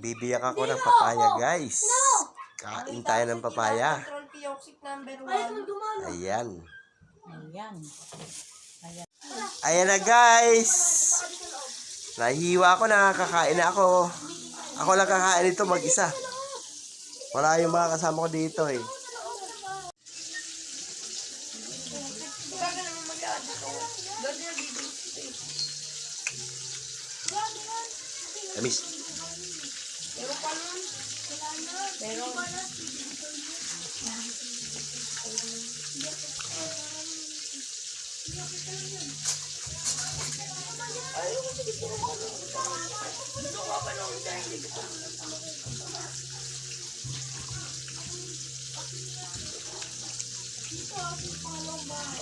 Bibiyak ako ng papaya, guys. Kain tayo ng papaya. Ayan. Ayan. Ayan na, guys. Nahihiwa ako na, kakain na ako. Ako lang kakain ito mag-isa. Wala yung mga kasama ko dito eh. Tamis.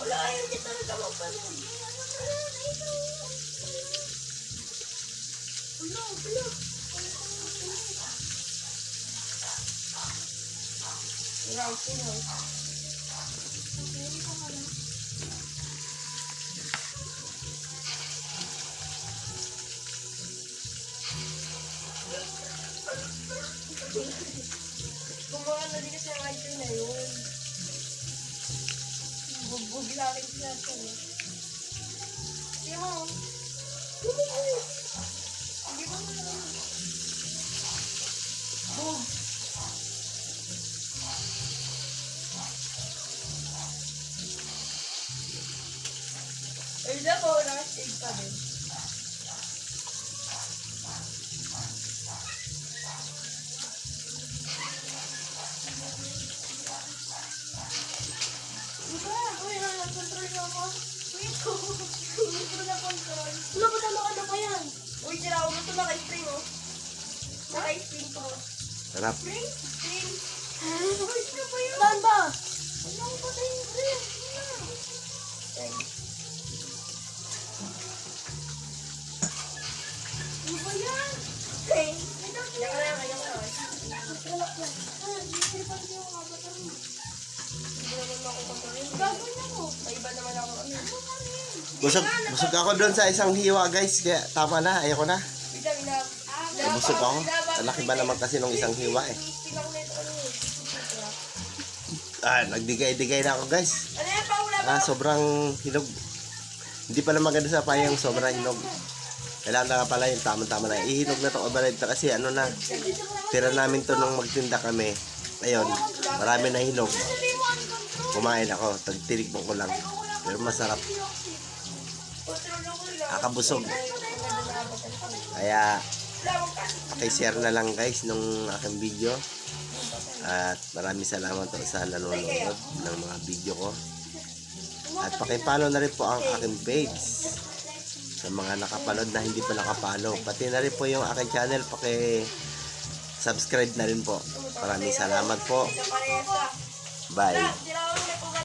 Wala, ayaw niya talaga magpanon. Gumawa na din kasi ang item na yun. Bugbog lang rin siya siya. Hindi mo. Hindi mo na. Bug. Ay, dako. Naka-stage pa din. Wala ba tama ka na pa yan? Uy, sila ako gusto naka-spring, oh. Naka-spring ko. Sarap. Spring? Wait na ba yun? Saan ba? Wala ko pa tayong spring. Ano ba yan? Spring? Yan ka na, kaya ka na. Wala ko. Sinipan ko yung avatar mo. Hindi naman ako pagkarin. Gagawin ako. May iba naman ako. Busog ako doon sa isang hiwa, guys. Kaya tama na, ayoko na. Bida, Busog ako. Laki ba naman kasi nung isang hiwa eh. Nagdigay-digay na ako, guys. Ano yan, Paula? Sobrang hinog. Hindi pala maganda sa payang sobrang hinog. Kailangan na pala yung tama-tama na. Ihinog na to overnight na kasi ano na. Tira namin to nung magtinda kami. Ayun, marami na hinog. Kumain ako, tagtirikmo ko lang. Pero masarap. Nakabusog. Kaya, pakishare na lang guys nung aking video. At maraming salamat po sa nanonood ng mga video ko. At pakipalo na rin po ang aking page. Sa mga nakapanood na hindi pa nakapalo. Pati na rin po yung aking channel, subscribe na rin po. Maraming salamat po. Bye.